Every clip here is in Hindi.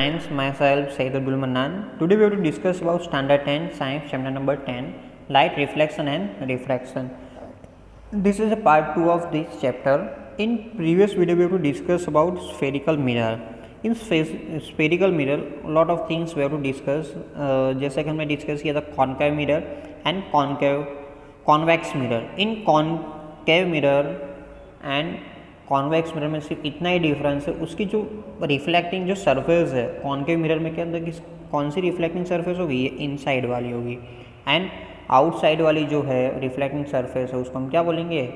friends, myself Said Abdul Manan. Today we have to discuss about Standard 10 Science chapter number 10 Light Reflection and Refraction. This is a part 2 of this chapter. In previous video we have to discuss about spherical mirror. In spherical mirror a lot of things we have to discuss. जैसे कि हमने डिस्कस किया था concave mirror and convex mirror. In concave mirror and convex mirror में सिर्फ इतना ही डिफरेंस है, उसकी जो रिफ्लेक्टिंग जो सरफेस है कॉन्केव मिरर में, के अंदर किस कौन सी रिफ्लेक्टिंग सरफेस होगी, ये इनसाइड वाली होगी, एंड आउटसाइड वाली जो है रिफ्लेक्टिंग सरफेस है उसको हम क्या बोलेंगे,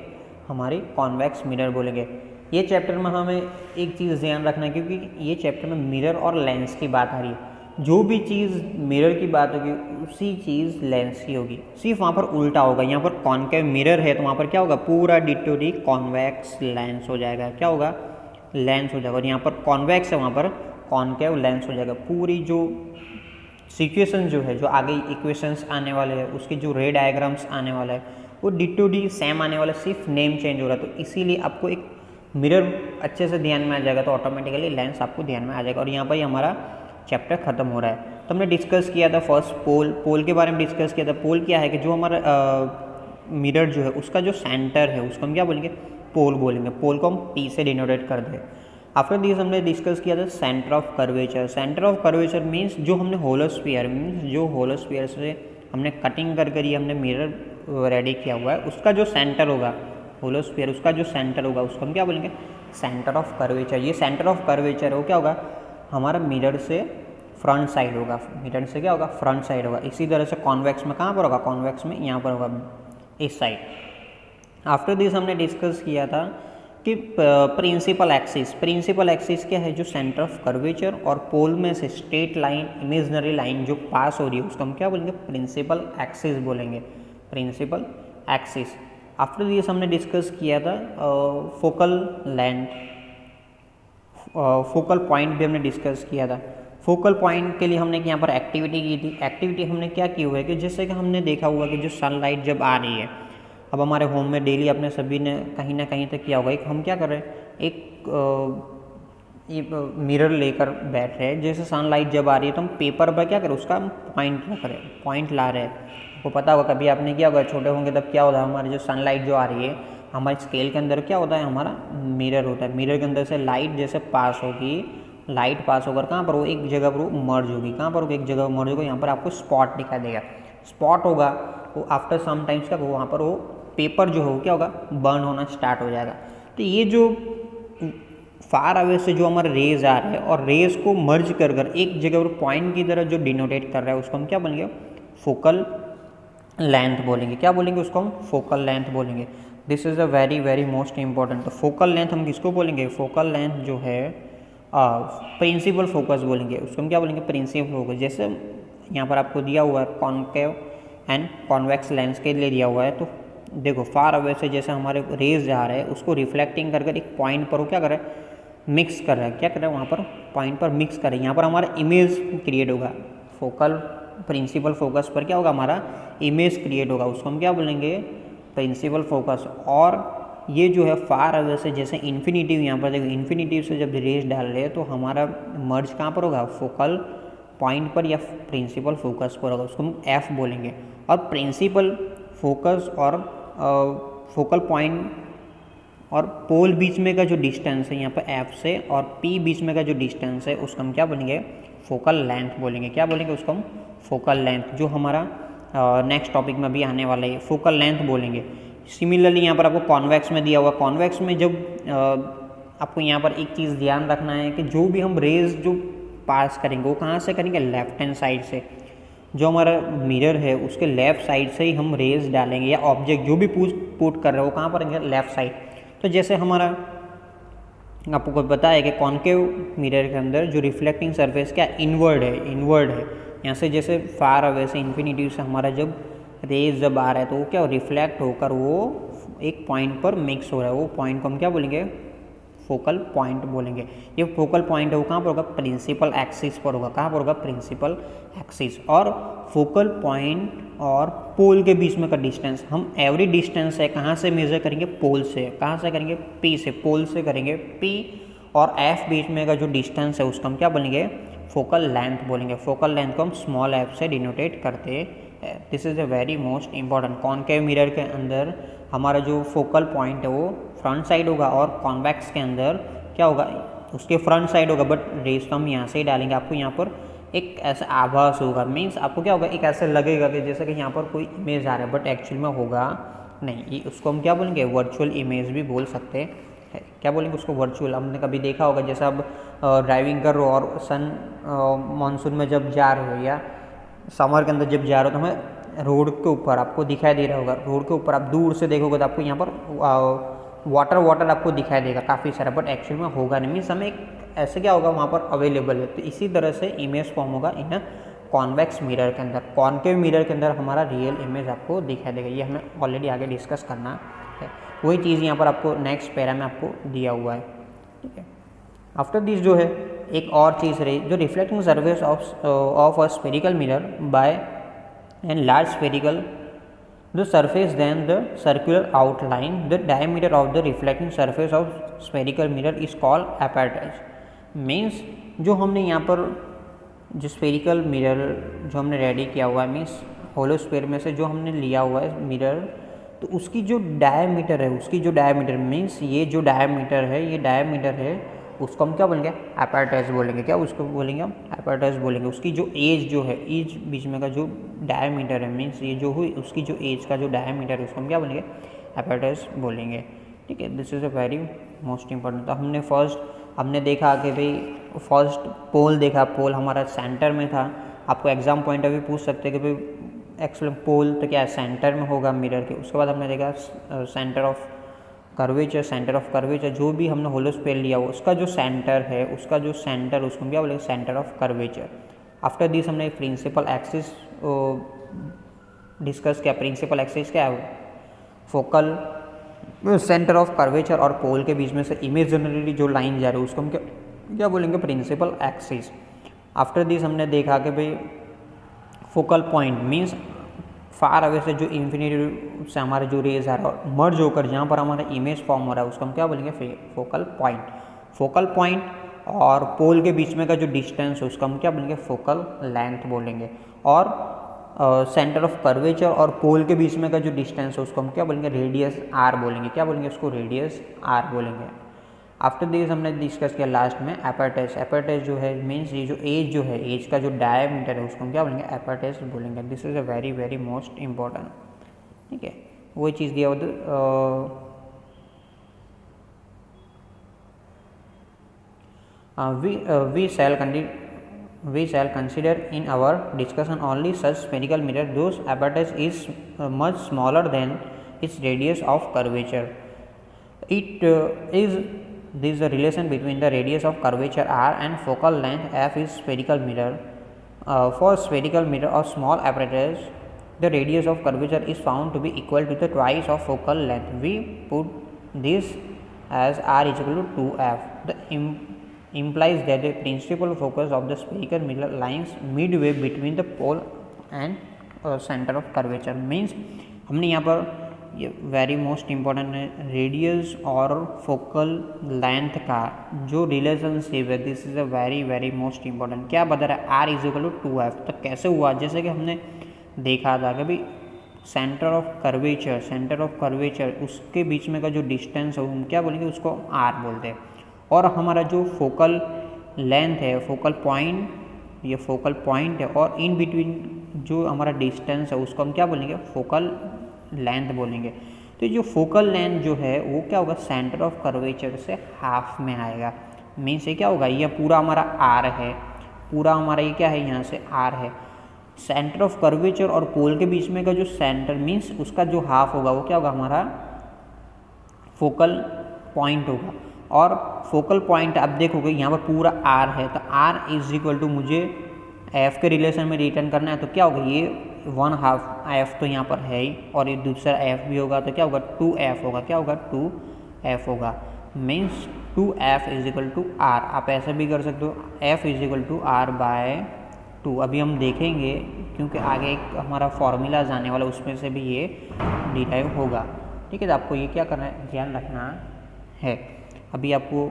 हमारी कॉन्वेक्स मिरर बोलेंगे. ये चैप्टर में हमें एक चीज़ ध्यान रखना है, क्योंकि ये चैप्टर में मिरर और लेंस की बात आ रही है. जो भी चीज़ मिरर की बात होगी उसी चीज़ लेंस की होगी, सिर्फ वहाँ पर उल्टा होगा. यहाँ पर कॉन्केव मिरर है तो वहाँ पर क्या होगा, पूरा डिटोरी कॉन्वेक्स लेंस हो जाएगा. क्या होगा, लेंस हो जाएगा. और यहाँ पर कॉन्वेक्स है वहाँ पर कॉन्केव लेंस हो जाएगा. पूरी जो सिचुएशन जो है, जो आगे इक्वेशंस आने वाले हैं, उसके जो रे डायग्राम्स आने वाला है वो डिटोरी सेम आने वाला है, सिर्फ नेम चेंज हो रहा है. तो इसीलिए आपको एक मिरर अच्छे से ध्यान में आ जाएगा तो ऑटोमेटिकली लेंस आपको ध्यान में आ जाएगा. और यहाँ पर हमारा चैप्टर खत्म हो रहा है. तो हमने डिस्कस किया था फर्स्ट पोल के बारे में डिस्कस किया था. पोल क्या है कि जो हमारा मिरर जो है उसका जो सेंटर है उसको हम क्या बोलेंगे, पोल बोलेंगे. पोल को हम पी से डिनोटेट कर दें. आफ्टर दिस हमने डिस्कस किया था centre of curvature. Centre of curvature means जो हमने होलोस्फीयर मीन्स जो होलोस्फीयर से हमने कटिंग कर ये हमने मिरर रेडी किया हुआ है, उसका जो सेंटर होगा होलोस्फीयर, उसका जो सेंटर होगा उसको हम क्या बोलेंगे, सेंटर ऑफ कर्वेचर. ये सेंटर ऑफ कर्वेचर हो क्या होगा, हमारा मिरर से फ्रंट साइड होगा. मिरर से क्या होगा, फ्रंट साइड होगा. इसी तरह से कॉन्वेक्स में कहाँ पर होगा, कॉन्वेक्स में यहाँ पर होगा, इस साइड. आफ्टर दिस हमने डिस्कस किया था कि प्रिंसिपल एक्सिस. प्रिंसिपल एक्सिस क्या है, जो सेंटर ऑफ कर्वेचर और पोल में से स्ट्रेट लाइन, इमेजिनरी लाइन जो पास हो रही है उसको हम क्या बोलेंगे, प्रिंसिपल एक्सिस बोलेंगे, प्रिंसिपल एक्सिस. आफ्टर दिस हमने डिस्कस किया था फोकल लेंथ, फोकल पॉइंट भी हमने डिस्कस किया था. फोकल पॉइंट के लिए हमने यहाँ पर एक्टिविटी की थी. एक्टिविटी हमने क्या की हुआ है कि जैसे कि हमने देखा हुआ कि जो सनलाइट जब आ रही है, अब हमारे होम में डेली अपने सभी ने कहीं ना कहीं तक किया होगा, एक हम क्या कर रहे हैं, एक मिरर लेकर बैठ रहे हैं. जैसे सनलाइट जब आ रही है तो हम पेपर पर क्या करें, उसका हम पॉइंट रख रहे हैं, पॉइंट ला रहे हैं. आपको पता होगा, कभी आपने किया होगा, छोटे होंगे तब क्या होता है, हमारी जो सनलाइट जो आ रही है हमारे स्केल के अंदर क्या होता है, हमारा मिरर होता है. मिरर के अंदर से लाइट जैसे पास होगी, लाइट पास होकर कहाँ पर वो एक जगह पर वो मर्ज होगी. कहाँ पर वो एक जगह मर्ज होगा, यहाँ पर आपको स्पॉट दिखाई देगा. स्पॉट होगा वो आफ्टर सम टाइम्स क्या वहाँ पर वो पेपर जो हो क्या होगा, बर्न होना स्टार्ट हो जाएगा. तो ये जो फार अवे से जो हमारे रेज आ रहे हैं और रेज को मर्ज कर एक जगह पर पॉइंट की तरह जो डिनोटेट कर रहा है उसको हम क्या बोलेंगे, फोकल लेंथ बोलेंगे. क्या बोलेंगे, उसको हम फोकल लेंथ बोलेंगे. This is a very very most important. तो फोकल लेंथ हम किसको बोलेंगे, फोकल लेंथ जो है प्रिंसिपल फोकस बोलेंगे, उसको हम क्या बोलेंगे, प्रिंसिपल फोकस. जैसे यहाँ पर आपको दिया हुआ है कॉन्केव एंड कॉन्वेक्स लेंस के लिए दिया हुआ है, तो देखो फार अवे से जैसे हमारे रेज जा रहे हैं उसको रिफ्लेक्टिंग कर एक पॉइंट पर वो क्या कर रहा है, मिक्स कर रहा है. क्या कर रहा है, वहाँ पर पॉइंट पर मिक्स कर रहा है. यहाँ पर हमारा इमेज क्रिएट होगा, फोकल प्रिंसिपल फोकस पर क्या होगा, हमारा इमेज क्रिएट होगा, उसको हम क्या बोलेंगे, प्रिंसिपल फोकस. और ये जो है फार अवे से जैसे इन्फिनिटिव, यहाँ पर देखो इन्फिनिटिव से जब रेज डाल रहे हैं तो हमारा मर्ज कहाँ पर होगा, फोकल पॉइंट पर या प्रिंसिपल फोकस पर होगा, उसको हम एफ बोलेंगे. और प्रिंसिपल फोकस और फोकल पॉइंट और पोल बीच में का जो डिस्टेंस है यहाँ पर एफ से, और पी बीच में का जो डिस्टेंस है उसको हम क्या बोलेंगे, फोकल लेंथ बोलेंगे. क्या बोलेंगे, उसको हम फोकल लेंथ, जो हमारा नेक्स्ट टॉपिक में भी आने वाला है, फोकल लेंथ बोलेंगे. सिमिलरली यहाँ पर आपको कॉन्वेक्स में दिया हुआ, कॉन्वेक्स में जब आपको यहाँ पर एक चीज़ ध्यान रखना है कि जो भी हम रेज जो पास करेंगे वो कहाँ से करेंगे, लेफ्ट हैंड साइड से. जो हमारा मिरर है उसके लेफ़्ट साइड से ही हम रेज डालेंगे, या ऑब्जेक्ट जो भी पुट कर रहे हो कहाँ पर रहेंगे, लेफ़्ट साइड. तो जैसे हमारा आपको पता है कि कॉन्केव मिरर के अंदर जो रिफ्लेक्टिंग सरफेस क्या इनवर्ड है. यहाँ से जैसे फार अवे से इन्फिनिटी से हमारा जब रेज जब आ रहा है तो वो क्या रिफ्लेक्ट होकर वो एक पॉइंट पर मिक्स हो रहा है, वो पॉइंट को हम क्या बोलेंगे, फोकल पॉइंट बोलेंगे. ये फोकल पॉइंट है वो कहाँ पर होगा, प्रिंसिपल एक्सिस पर होगा. कहाँ पर होगा, प्रिंसिपल एक्सिस. और फोकल पॉइंट और पोल के बीच में का डिस्टेंस हम एवरी डिस्टेंस है कहाँ से मेजर करेंगे, पोल से. कहाँ से करेंगे, पी से, पोल से करेंगे. पी और एफ बीच में का जो डिस्टेंस है उसको हम क्या बोलेंगे, फोकल लेंथ बोलेंगे। फोकल लेंथ को हम स्मॉल एफ से डिनोटेट करते हैं। This is a very most important. Concave mirror के अंदर हमारा जो फोकल पॉइंट है वो फ्रंट साइड होगा और कॉन्वेक्स के अंदर क्या होगा, उसके फ्रंट साइड होगा, बट रेस तो हम यहाँ से ही डालेंगे। आपको यहाँ पर एक ऐसा आभास होगा, मीन्स आपको क्या होगा, एक ऐसे लगेगा कि जैसे कि यहाँ पर कोई इमेज आ रहा है, बट एक्चुअल में होगा नहीं। ये उसको हम क्या बोलेंगे, वर्चुअल इमेज भी बोल सकते हैं। क्या बोलेंगे उसको, वर्चुअल। हमने कभी देखा होगा जैसे आप ड्राइविंग कर रहे हो और सन मानसून में जब जा रहे हो या समर के अंदर जब जा रहे हो तो हमें रोड के ऊपर आपको दिखाई दे रहा होगा, रोड के ऊपर आप दूर से देखोगे तो आपको यहाँ पर वाटर आपको दिखाई देगा काफ़ी सारा, बट एक्चुअल में होगा नहीं। मीन्स हमें एक ऐसे क्या होगा वहाँ पर अवेलेबल है। तो इसी तरह से इमेज फॉर्म होगा इन कॉन्वेक्स मिरर के अंदर। कॉनकेव मिरर के अंदर हमारा रियल इमेज आपको दिखाई देगा। ये हमें ऑलरेडी आगे डिस्कस करना है। वही चीज़ यहाँ पर आपको नेक्स्ट पैरा में आपको दिया हुआ है, ठीक है। आफ्टर दिस जो है एक और चीज़ रही, जो reflecting surface of a spherical mirror by and large spherical the surface then the circular outline, the diameter of the reflecting surface of spherical mirror is called aperture। Means जो हमने यहाँ पर जो स्फेरिकल मिरर जो हमने रेडी किया हुआ है, मीन्स होलोस्फेयर में से जो हमने लिया हुआ है मिरर, तो उसकी जो डायमीटर है, उसकी जो डायमीटर मीन्स ये जो डायमीटर है, ये डायमीटर है, उसको हम क्या बोलेंगे, एपर्टाइज बोलेंगे। क्या उसको बोलेंगे हम, एपर्टाइज बोलेंगे। उसकी जो एज जो है, एज बीच में का जो डायमीटर है, मीन्स ये जो हुई उसकी जो एज का जो डायमीटर है उसको हम क्या बोलेंगे, एपर्टाइज बोलेंगे, ठीक है। This is a very most important. तो हमने देखा कि भाई फर्स्ट पोल देखा, पोल हमारा सेंटर में था। आपको एग्जाम पॉइंट ऑफ व्यू पूछ सकते हैं कि भाई एक्चुअली पोल तो क्या है, सेंटर में होगा मिरर के। उसके बाद हमने देखा centre of curvature, centre of curvature, जो भी हमने होलोस्फेयर लिया हो उसका जो सेंटर है, उसका जो सेंटर, उसको हम क्या बोलेंगे, centre of curvature. After this हमने प्रिंसिपल एक्सिस डिस्कस किया। प्रिंसिपल एक्सिस क्या है, फोकल सेंटर ऑफ कर्वेचर और पोल के बीच में से इमेजिनरी जो लाइन जा रही है उसको हम क्या बोलेंगे, प्रिंसिपल एक्सिस। आफ्टर दिस हमने देखा कि भाई focal point means far away से जो इन्फिनिटी से हमारे जो रेज आ रहा है और मर्ज होकर जहाँ पर हमारा इमेज फॉर्म हो रहा है उसको हम क्या बोलेंगे, फोकल पॉइंट। फोकल पॉइंट और पोल के बीच में का जो डिस्टेंस है उसको हम क्या बोलेंगे, फोकल लेंथ बोलेंगे। और सेंटर ऑफ कर्वेचर और पोल के बीच में का जो डिस्टेंस है उसको हम क्या बोलेंगे, रेडियस आर बोलेंगे। क्या बोलेंगे उसको, रेडियस आर बोलेंगे। आफ्टर दिस हमने डिस्कस किया लास्ट में एपर्टाइज। एपर्टाइज जो है मीन्स ये जो एज जो है, एज का जो डायमीटर है उसको हम क्या बोलेंगे, एपर्टाइज बोलेंगे। This is a very very most important, ठीक है। वही चीज़ दिया we shall consider in our discussion only such spherical mirror whose aperture is much smaller than its radius of curvature. It is this is the relation between the radius of curvature r and focal length f is spherical mirror. For spherical mirror of small aperture, the radius of curvature is found to be equal to the twice of focal length. We put this as r is equal to 2f. The implies that the principal focus of the spherical mirror lies midway between the pole and center of curvature। Means हमने यहाँ पर ये वेरी मोस्ट इम्पॉर्टेंट है, रेडियस और फोकल लेंथ का जो रिलेशनशिप है, this is a very very most important. क्या बता रहा है, are is equal to 2f। तो कैसे हुआ, जैसे कि हमने देखा था कि भाई सेंटर ऑफ कर्वेचर उसके बीच में का जो डिस्टेंस है हम क्या बोलेंगे, उसको आर बोलते हैं। और हमारा जो फोकल लेंथ है, फोकल पॉइंट, ये फोकल पॉइंट है और इन बिटवीन जो हमारा डिस्टेंस है उसको हम क्या बोलेंगे, फोकल लेंथ बोलेंगे। तो जो फोकल लेंथ जो है वो क्या होगा, सेंटर ऑफ कर्वेचर से हाफ में आएगा। मीन्स ये क्या होगा, ये पूरा हमारा आर है, पूरा हमारा ये क्या है, यहाँ से आर है। सेंटर ऑफ कर्वेचर और पोल के बीच में का जो सेंटर मीन्स उसका जो हाफ होगा वो क्या होगा, हमारा फोकल पॉइंट होगा। और फोकल पॉइंट आप देखोगे यहाँ पर पूरा आर है, तो आर इज इक्वल टू मुझे एफ के रिलेशन में रिटर्न करना है, तो क्या होगा, ये 1/2 एफ तो यहाँ पर है ही और ये दूसरा एफ भी होगा, तो क्या होगा 2f होगा। क्या होगा 2f होगा। Means 2f is equal to R. आप ऐसा भी कर सकते हो, f is equal to R by 2। अभी हम देखेंगे क्योंकि आगे एक हमारा फॉर्मूलाज आने वाला उसमें से भी ये डिराइव होगा, ठीक है। तो आपको ये क्या करना है, ध्यान रखना है। अभी आपको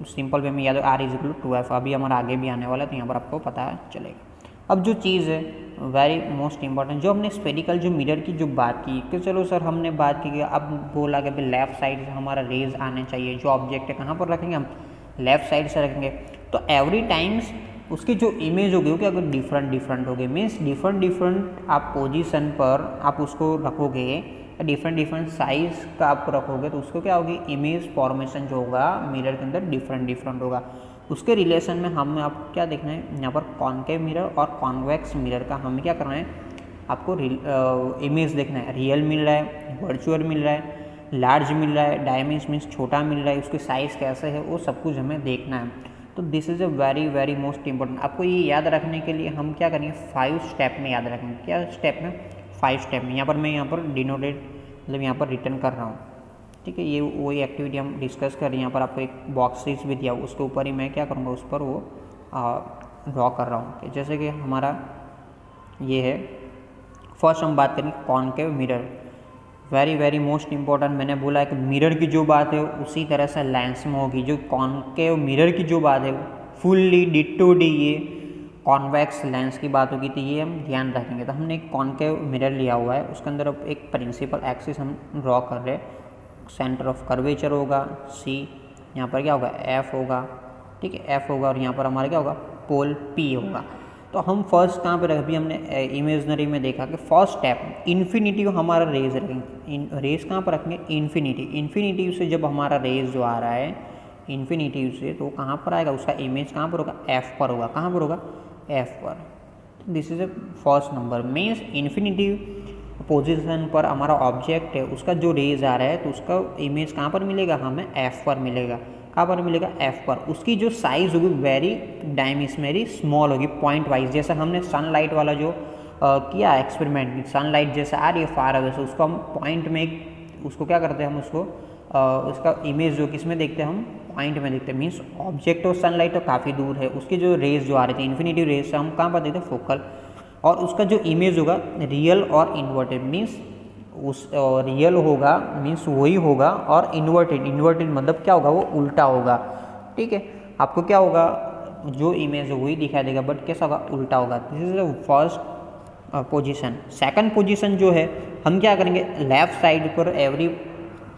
सिंपल वे में याद R is equal to F, अभी हमारा आगे भी आने वाला है तो यहाँ पर आपको पता चलेगा। अब जो चीज़ है वेरी मोस्ट इंपॉर्टेंट, जो हमने स्फेरिकल जो मिरर की जो बात की कि चलो सर हमने बात की कि अब बोला कि भाई लेफ़्ट साइड से हमारा रेज आने चाहिए, जो ऑब्जेक्ट है कहाँ पर रखेंगे हम, लेफ़्ट साइड से रखेंगे। तो एवरी टाइम्स उसकी जो इमेज होगी वो क्या होगी, डिफरेंट होगी। मीन्स डिफरेंट आप पोजीशन पर आप उसको रखोगे, डिफरेंट साइज़ का आप रखोगे तो उसको क्या होगी, इमेज फॉर्मेशन जो होगा मिरर के अंदर डिफरेंट होगा। उसके रिलेशन में हमें आपको क्या देखना है, यहाँ पर कॉनकेव मिरर और कॉन्वेक्स मिरर का हमें क्या करना है, आपको इमेज देखना है। रियल मिल रहा है, वर्चुअल मिल रहा है, लार्ज मिल रहा है, डायमेंशन मीन्स छोटा मिल रहा है, उसकी साइज़ कैसे है वो सब कुछ हमें देखना है। तो this is a very most important. आपको ये याद रखने के लिए हम क्या करेंगे, 5 स्टेप में याद रखेंगे। क्या स्टेप में, 5 स्टेप में। यहाँ पर मैं यहाँ पर डिनोटेड मतलब यहाँ पर रिटर्न कर रहा हूँ, ठीक है। ये वही एक्टिविटी हम डिस्कस कर रहे हैं। यहाँ पर आपको एक बॉक्सेस भी दिया, उसके ऊपर ही मैं क्या करूँगा, उस पर वो ड्रॉ कर रहा हूँ। जैसे कि हमारा ये है, फर्स्ट हम बात करेंगे concave mirror, very most important. मैंने बोला है कि मिरर की जो बात है उसी तरह से लेंस में होगी। जो कॉनकेव मिरर की जो बात है फुल्ली डिट्टो डी ये कॉन्वेक्स लेंस की बात होगी, तो ये हम ध्यान रखेंगे। तो हमने एक कॉनकेव मिरर लिया हुआ है, उसके अंदर अब एक प्रिंसिपल एक्सिस हम ड्रॉ कर रहे हैं। सेंटर ऑफ कर्वेचर होगा सी, यहाँ पर क्या होगा, एफ होगा, ठीक है, एफ होगा, और यहाँ पर हमारा क्या होगा, पोल पी होगा। तो हम फर्स्ट कहाँ पे रख, अभी हमने इमेजनरी में देखा कि फर्स्ट स्टेप इन्फिनिटिव हमारा रेज रखेंगे। रेज कहाँ पर रखेंगे, इन्फिनिटिव से जब हमारा रेज जो आ रहा है इन्फिनिटिव से, तो कहाँ पर आएगा, उसका इमेज कहाँ पर होगा, एफ पर होगा। कहाँ पर होगा, एफ पर। This is a first number, means infinitive position पर हमारा ऑब्जेक्ट है, उसका जो रेज आ रहा है तो उसका इमेज कहाँ पर मिलेगा, हमें एफ पर मिलेगा। कहाँ पर मिलेगा, एफ पर। उसकी जो साइज़ होगी वेरी डायमेंशनली स्मॉल होगी, पॉइंट वाइज। जैसे हमने सनलाइट वाला जो किया एक्सपेरिमेंट, सनलाइट जैसे आ रही है फार अवे से, उसको हम पॉइंट में उसको क्या करते हैं, हम उसको उसका इमेज जो किस में देखते हैं, हम पॉइंट में देखते हैं। मीन्स ऑब्जेक्ट और सनलाइट तो काफ़ी दूर है, उसकी जो रेज जो आ रही थी इन्फिनिटिव रेज से हम कहाँ पर देखते हैं, फोकल। और उसका जो इमेज होगा रियल और इन्वर्टेड, मीन्स उस रियल होगा मीन्स वही होगा, और इन्वर्टेड मतलब क्या होगा, वो उल्टा होगा, ठीक है। आपको क्या होगा, जो इमेज है वही दिखाई देगा, बट कैसा होगा, उल्टा होगा। This is the first position. Second position जो है, हम क्या करेंगे, लेफ्ट साइड पर एवरी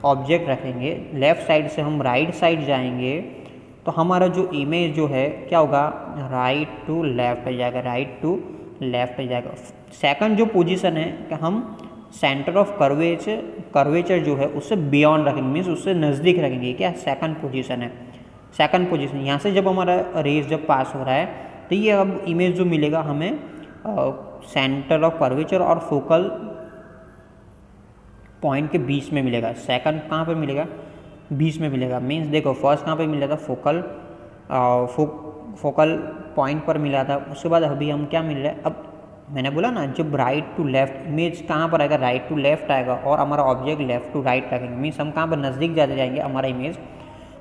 ऑब्जेक्ट रखेंगे, लेफ्ट साइड से हम राइट साइड जाएंगे, तो हमारा जो इमेज जो है क्या होगा, राइट टू लेफ्ट पे जाएगा, राइट टू लेफ्ट पे जाएगा। सेकंड जो पोजीशन है कि हम सेंटर ऑफ कर्वेचर जो है उससे बियॉन्ड रखेंगे, मीन्स उससे नज़दीक रखेंगे। क्या सेकंड पोजीशन है, सेकंड पोजीशन। यहाँ से जब हमारा रेज जब पास हो रहा है तो ये अब इमेज जो मिलेगा हमें सेंटर ऑफ कर्वेचर और फोकल पॉइंट के बीच में मिलेगा। सेकंड कहाँ पे मिलेगा, बीच में मिलेगा। मीन्स देखो फर्स्ट कहाँ पे मिला था, फोकल पॉइंट पर मिला था। उसके बाद अभी हम क्या मिल रहा है, अब मैंने बोला ना जब राइट टू लेफ्ट इमेज कहाँ पर आएगा, राइट टू लेफ्ट आएगा, और हमारा ऑब्जेक्ट लेफ्ट टू राइट रखेंगे। मीन्स हम कहाँ पर नज़दीक जाते जाएंगे हमारा इमेज,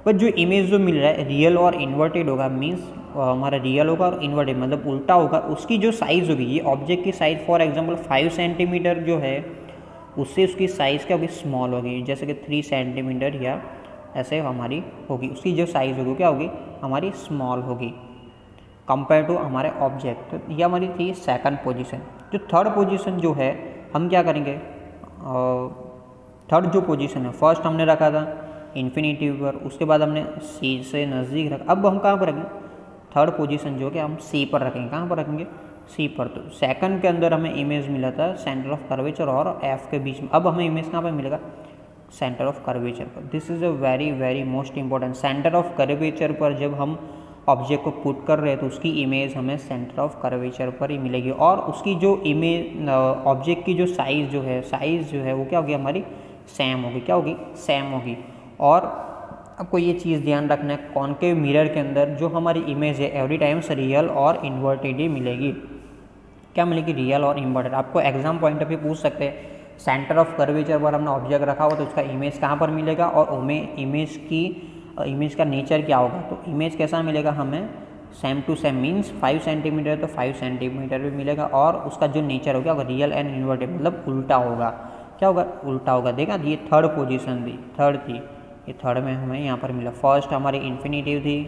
पर जो इमेज जो मिल रहा है रियल और इन्वर्टेड होगा। मीन्स हमारा रियल होगा और इन्वर्टेड मतलब उल्टा होगा। उसकी जो साइज़ होगी, ये ऑब्जेक्ट की साइज़ फॉर एग्जाम्पल 5 सेंटीमीटर जो है, उससे उसकी साइज़ क्या होगी, स्मॉल होगी। जैसे कि 3 सेंटीमीटर या ऐसे हमारी होगी, उसकी जो साइज़ होगी क्या होगी, हमारी स्मॉल होगी कंपेयर टू हमारे ऑब्जेक्ट। तो ये हमारी थी सेकंड पोजीशन। जो थर्ड पोजीशन जो है, हम क्या करेंगे, थर्ड जो पोजीशन है, फर्स्ट हमने रखा था इन्फिनिटिव पर, उसके बाद हमने सी से नज़दीक रखा। अब हम कहाँ पर रखेंगे, थर्ड पोजीशन जो कि हम सी पर रखेंगे। कहाँ पर रखेंगे, सी पर। तो सेकंड के अंदर हमें इमेज मिला था सेंटर ऑफ कर्वेचर और एफ के बीच में। अब हमें इमेज कहाँ पर मिलेगा, सेंटर ऑफ कर्वेचर पर। This is a very most important. Centre of curvature पर जब हम ऑब्जेक्ट को पुट कर रहे हैं तो उसकी इमेज हमें सेंटर ऑफ कर्वेचर पर ही मिलेगी, और उसकी जो इमेज ऑब्जेक्ट की जो साइज़ जो है वो क्या होगी, हमारी सेम होगी। क्या होगी, सेम होगी। और आपको ये चीज़ ध्यान रखना है, कॉनकेव मिरर के अंदर जो हमारी इमेज है एवरी टाइम्स रियल और इन्वर्टेड ही मिलेगी। क्या मिलेगी, रियल और इन्वर्टेड। आपको एग्जाम पॉइंट ऑफ व्यू पूछ सकते हैं, सेंटर ऑफ कर्वेचर पर हमने ऑब्जेक्ट रखा हुआ तो उसका इमेज कहाँ पर मिलेगा, और इमेज का नेचर क्या होगा। तो इमेज कैसा मिलेगा हमें, same to same. Means 5 centimetre तो 5 सेंटीमीटर भी मिलेगा, और उसका जो नेचर होगा वो रियल एंड इन्वर्टेड मतलब उल्टा होगा। क्या होगा, उल्टा होगा। देखा, ये थर्ड पोजीशन थी, थर्ड थी। ये थर्ड में हमें यहाँ पर मिला। फर्स्ट हमारी इन्फिनेटिव थी,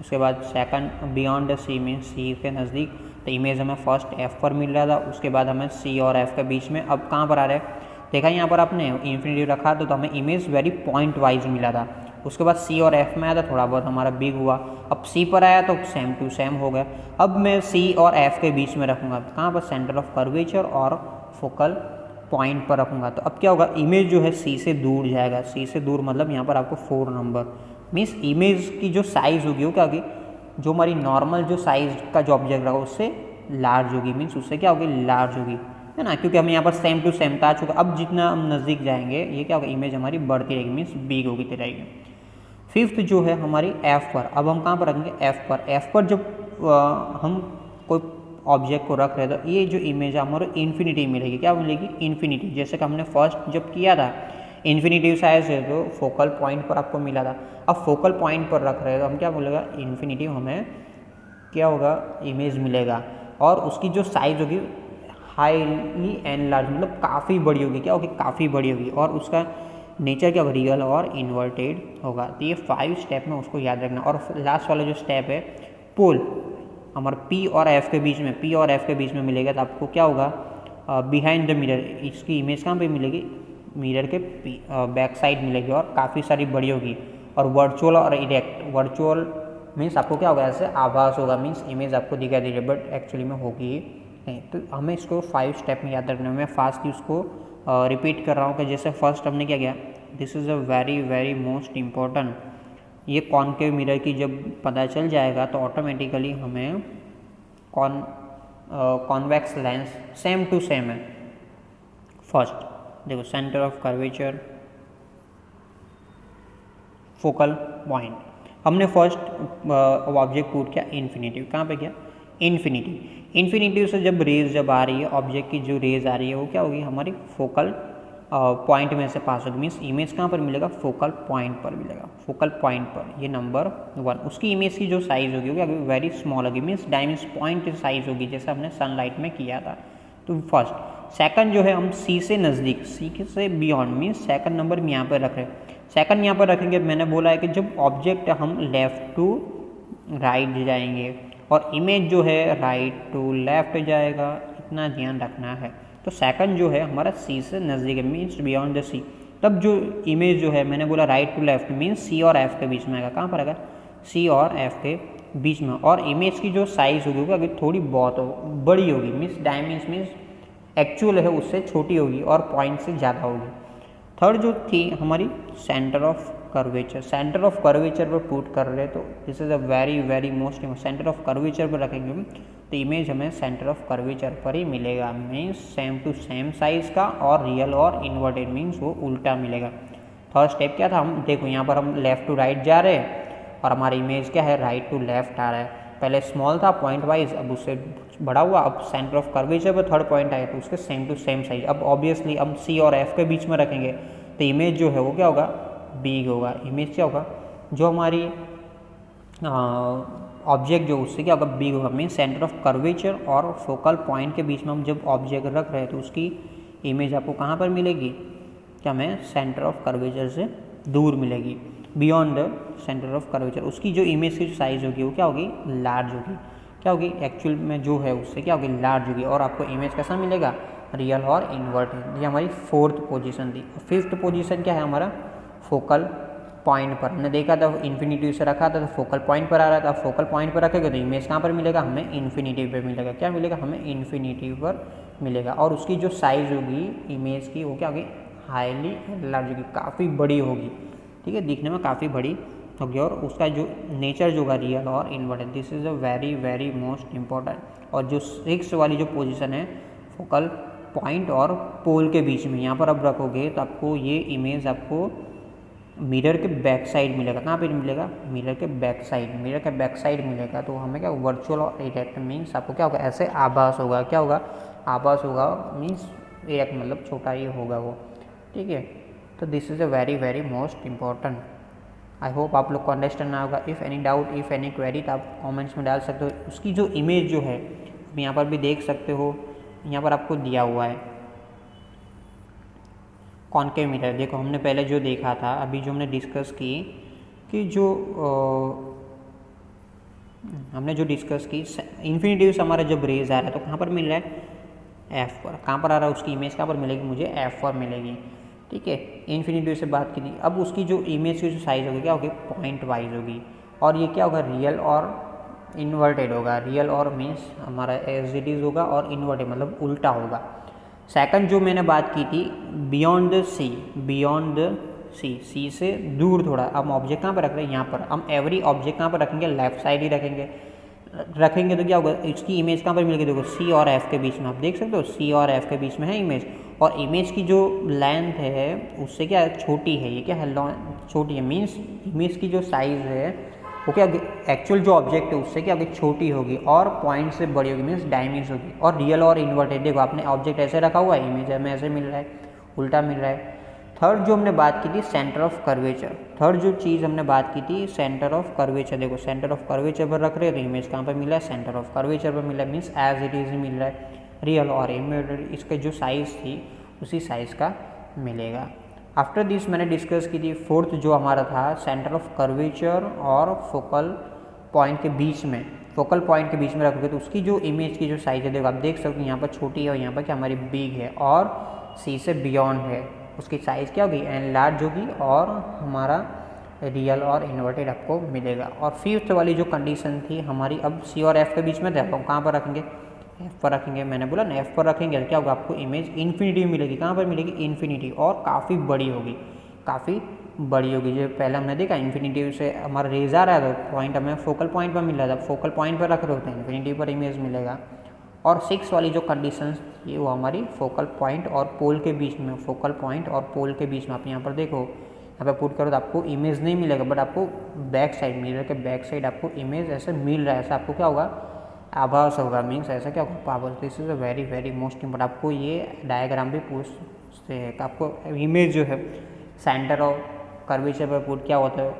उसके बाद सेकंड बियॉन्ड सी में सी के नज़दीक, तो इमेज हमें फर्स्ट एफ पर मिल रहा था, उसके बाद हमें सी और एफ के बीच में। अब कहाँ पर आ रहा है, देखा यहाँ पर आपने इन्फिनेटिव रखा तो हमें इमेज वेरी पॉइंट वाइज मिला था। उसके बाद सी और एफ में आया था, थोड़ा बहुत हमारा बिग हुआ। अब सी पर आया तो सेम टू सेम हो गया। अब मैं सी और एफ के बीच में रखूँगा, कहाँ पर, सेंटर ऑफ कर्वेचर और फोकल पॉइंट पर रखूँगा। तो अब क्या होगा, इमेज जो है सी से दूर जाएगा। सी से दूर मतलब यहाँ पर आपको 4 नंबर, मीन्स इमेज की जो साइज़ होगी वो क्या होगी, जो हमारी नॉर्मल जो साइज़ का जो ऑब्जेक्ट रहा उससे लार्ज होगी, मीन्स उससे क्या होगी, लार्ज होगी, है ना, क्योंकि हम यहाँ पर सेम टू सेम था चुका। अब जितना हम नज़दीक जाएंगे ये क्या होगा, इमेज हमारी बढ़ती रहेगी, मीन्स बिग होगी रहेगी। फिफ्थ जो है हमारी एफ पर, अब हम कहाँ पर रखेंगे, एफ पर। एफ पर जब हम कोई ऑब्जेक्ट को रख रहे हैं तो ये जो इमेज है हमारे इन्फिनिटी मिलेगी, क्या मिलेगी, इन्फिनिटी। जैसे कि हमने फर्स्ट जब किया था इन्फिनिटिव साइज है तो फोकल पॉइंट पर आपको मिला था। अब फोकल पॉइंट पर रख रहे हैं तो हम क्या बोलेगा, इन्फिनिटिव हमें क्या होगा, इमेज मिलेगा। और उसकी जो साइज़ होगी हाईली एनलार्ज, मतलब काफ़ी बड़ी होगी, क्या होगी, काफ़ी बड़ी होगी। और उसका नेचर क्या होगा, रियल और इन्वर्टेड होगा। तो ये 5 स्टेप में उसको याद रखना। और लास्ट वाला जो स्टेप है पोल, हमारा पी और एफ के बीच में, पी और एफ के बीच में मिलेगा तो आपको क्या होगा, बिहाइंड द मिरर, इसकी इमेज कहाँ पे मिलेगी, मिरर के बैक साइड मिलेगी और काफ़ी सारी बड़ी होगी। और वर्चुअल और इरेक्ट, वर्चुअल मीन्स आपको क्या होगा, ऐसे आभास होगा, मीन्स इमेज आपको दिखाई दे रही है बट एक्चुअली में होगी नहीं। तो हमें इसको 5 स्टेप में याद रखना है। मैं फास्टली उसको रिपीट कर रहा हूँ कि जैसे फर्स्ट हमने क्या किया, this is a very very most important. ये कॉनकेव मिरर की जब पता चल जाएगा तो ऑटोमेटिकली हमें convex lens same to same है। फर्स्ट देखो, centre of curvature, focal point, हमने फर्स्ट ऑब्जेक्ट पुट किया इन्फिनिटिव, कहाँ पे किया, इन्फिनिटिव। इन्फिनिटिव से जब आ रही है ऑब्जेक्ट की जो रेज आ रही है वो क्या होगी, हमारी फोकल पॉइंट में से पास होगी, मीन्स इमेज कहाँ पर मिलेगा, फोकल पॉइंट पर मिलेगा, फोकल पॉइंट पर। ये नंबर 1। उसकी इमेज की जो साइज़ होगी वो वेरी स्मॉल होगी, मीन्स डायमेंस पॉइंट साइज़ होगी, जैसे हमने सनलाइट में किया था। तो फर्स्ट। सेकंड जो है हम सी से नज़दीक, सी से बियॉन्ड, मीन्स सेकंड नंबर हम यहाँ पर रख रहे हैं। सेकंड यहाँ पर रखेंगे, मैंने बोला है कि जब ऑब्जेक्ट हम लेफ़्ट टू राइट जाएंगे और इमेज जो है राइट टू लेफ़्ट जाएगा, इतना ध्यान रखना है। तो सेकंड जो है हमारा सी से नज़दीक है, मीन्स बियॉन्ड द सी। तब जो इमेज जो है, मैंने बोला राइट टू लेफ्ट, मीन्स सी और एफ के बीच में आएगा, कहाँ पर आएगा, सी और एफ के बीच में। और इमेज की जो साइज़ होगी वो अगर थोड़ी बहुत बड़ी होगी, मीन्स डायमेंस मीन्स एक्चुअल है उससे छोटी होगी और पॉइंट से ज़्यादा होगी। थर्ड जो थी हमारी centre of curvature, centre of curvature पर पुट कर रहे हैं तो this is a very very most, centre of curvature पर रखेंगे तो इमेज हमें सेंटर ऑफ कर्वेचर पर ही मिलेगा, means same to same size का और रियल और इन्वर्टेड मीन्स वो उल्टा मिलेगा। थर्ड स्टेप क्या था, हम देखो यहाँ पर हम लेफ़्ट टू राइट जा रहे हैं और हमारी इमेज क्या है, राइट टू लेफ्ट आ रहा है। पहले स्मॉल था पॉइंट वाइज, अब उससे बड़ा हुआ, अब सेंटर ऑफ कर्वेचर पर थर्ड पॉइंट आया तो उसके सेम टू सेम साइज। अब ऑब्वियसली हम सी और एफ के बीच में रखेंगे तो इमेज जो है वो क्या होगा, बिग होगा। इमेज क्या होगा, जो हमारी ऑब्जेक्ट जो उससे क्या होगा, बिग होगा, मीन सेंटर ऑफ कर्वेचर और फोकल पॉइंट के बीच में हम जब ऑब्जेक्ट रख रहे हैं तो उसकी इमेज आपको कहाँ पर मिलेगी, क्या हमें सेंटर ऑफ कर्वेचर से दूर मिलेगी, beyond the centre of curvature. उसकी जो इमेज की जो साइज़ होगी वो क्या होगी, लार्ज होगी, क्या होगी, एक्चुअल में जो है उससे क्या होगी, लार्ज होगी। और आपको इमेज कैसा मिलेगा, रियल और इन्वर्टेड। ये हमारी फोर्थ पोजीशन थी। फिफ्थ पोजीशन क्या है हमारा, फोकल पॉइंट पर। हमने देखा था इन्फिनिटिव से रखा था तो फोकल पॉइंट पर आ रहा था, फोकल पॉइंट पर रखेंगे तो इमेज कहाँ पर मिलेगा, हमें इन्फिनिटिव पर मिलेगा। क्या मिलेगा, हमें इन्फिनिटिव पर मिलेगा। और उसकी जो साइज़ होगी इमेज की वो क्या होगी, हाईली लार्ज होगी, काफ़ी बड़ी होगी, ठीक है, दिखने में काफ़ी बड़ी होगी। और उसका जो नेचर जो होगा रियल और inverted, this is a very very most important. और जो सिक्स वाली जो पोजीशन है फोकल पॉइंट और पोल के बीच में, यहाँ पर अब रखोगे तो आपको ये इमेज आपको मिरर के बैक साइड मिलेगा। कहाँ पे मिलेगा, मिरर के बैक साइड, मिरर के बैक साइड मिलेगा। तो हमें क्या वर्चुअल और इरेक्ट मीन्स आपको क्या होगा, ऐसे आभास होगा, क्या होगा, आभास होगा, मीन्स इरेक्ट मतलब छोटा ही होगा वो, ठीक है। तो this is a very very most important. I hope आप लोग को अंडरस्टैंड ना होगा। If any doubt, if any query तो आप कमेंट्स में डाल सकते हो। उसकी जो इमेज जो है आप यहाँ पर भी देख सकते हो, यहाँ पर आपको दिया हुआ है, कॉनकेव मिरर। देखो हमने पहले जो देखा था, अभी जो हमने डिस्कस की कि जो हमने जो डिस्कस की इन्फिनिटिव से हमारा जब रेज आ रहा है तो कहाँ पर मिल रहा है, एफ पर। कहाँ पर आ रहा है, उसकी इमेज कहाँ पर मिलेगी, मुझे एफ पर मिलेगी। ठीक है, इन्फिनिटिव से बात की थी। अब उसकी जो इमेज की जो साइज़ होगी क्या होगी, पॉइंट वाइज होगी। और ये क्या होगा, रियल और इन्वर्टेड होगा। रियल और मीन्स हमारा एज इट इज़ होगा और इन्वर्टेड मतलब उल्टा होगा। सेकंड जो मैंने बात की थी, beyond the sea, beyond the sea से दूर थोड़ा। हम ऑब्जेक्ट कहाँ पर रख रहे हैं, यहाँ पर। हम एवरी ऑब्जेक्ट कहाँ पर रखेंगे, लेफ्ट साइड ही रखेंगे तो क्या होगा, इसकी इमेज कहाँ पर मिलेगी, देखो सी और एफ के बीच में। आप देख सकते हो सी और एफ के बीच में है इमेज, और इमेज की जो लेंथ है उससे क्या छोटी है, ये क्या है, छोटी है। मीन्स इमेज की जो साइज़ है वो क्या होगी, एक्चुअल जो ऑब्जेक्ट है उससे क्या होगी, छोटी होगी और पॉइंट से बड़ी होगी, मीन्स डायमीज होगी। और रियल और इन्वर्टेड, देखो आपने ऑब्जेक्ट ऐसे रखा हुआ है, इमेज हमें ऐसे मिल रहा है, उल्टा मिल रहा है। थर्ड जो हमने बात की थी, सेंटर ऑफ कर्वेचर। थर्ड जो चीज़ हमने बात की थी, सेंटर ऑफ कर्वेचर। देखो सेंटर ऑफ कर्वेचर पर रख रहे हैं तो इमेज कहाँ पर मिला है, सेंटर ऑफ कर्वेचर पर मिला है, मीन्स एज इट इज़ ही मिल रहा है। रियल और इमेज इसके जो साइज़ थी उसी साइज़ का मिलेगा। आफ्टर दिस मैंने डिस्कस की थी फोर्थ जो हमारा था, सेंटर ऑफ कर्वेचर और फोकल पॉइंट के बीच में। फोकल पॉइंट के बीच में रखोगे तो उसकी जो इमेज की जो साइज़ है, देखो आप देख सकते हो यहाँ पर छोटी है और यहाँ पर क्या हमारी बिग है, और सी से बियॉन्ड है, उसकी साइज़ क्या होगी, एन लार्ज होगी, और हमारा रियल और इन्वर्टेड आपको मिलेगा। और फिफ्थ वाली जो कंडीशन थी हमारी, अब सी और एफ के बीच में थे, अब हम कहाँ पर रखेंगे, एफ पर रखेंगे। मैंने बोला ना एफ पर रखेंगे तो क्या होगा, आपको इमेज इन्फिनिटी मिलेगी। कहाँ पर मिलेगी, इन्फिनिटी, और काफ़ी बड़ी होगी, काफ़ी बड़ी होगी। जो पहले हमने देखा इन्फिनिटी से हमारा रेज आ रहा है तो पॉइंट हमें फोकल पॉइंट पर मिल रहा था, फोकल पॉइंट पर रख रहे होते हैं इन्फिनिटी पर इमेज मिलेगा। और सिक्स वाली जो कंडीशंस थी वो हमारी फोकल पॉइंट और पोल के बीच में, फोकल पॉइंट और पोल के बीच में। आप यहाँ पर देखो, यहाँ पर पुट करो तो आपको इमेज नहीं मिलेगा, बट आपको बैक साइड, मिरर के बैक साइड आपको इमेज ऐसे मिल रहा है, ऐसा आपको क्या होगा, आभास होगा। मीन्स ऐसा क्या होगा, power. This is a very very most important. आपको ये डायग्राम भी पूछते हैं कि आपको इमेज जो है सेंटर ऑफ कर्वेचर पर पुट क्या होता है,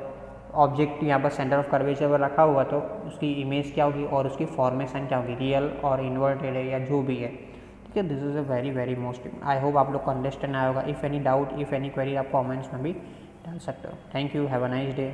ऑब्जेक्ट यहाँ पर सेंटर ऑफ कर्वेचर पर रखा हुआ तो उसकी इमेज क्या होगी और उसकी फॉर्मेशन क्या होगी, रियल और इन्वर्टेड है या जो भी है। ठीक है, this is a very very most. I hope आप लोग को अंडरस्टैंड आया होगा। If any doubt, if any query, आप कमेंट्स में भी डाल सकते हो। Thank you, have a nice day.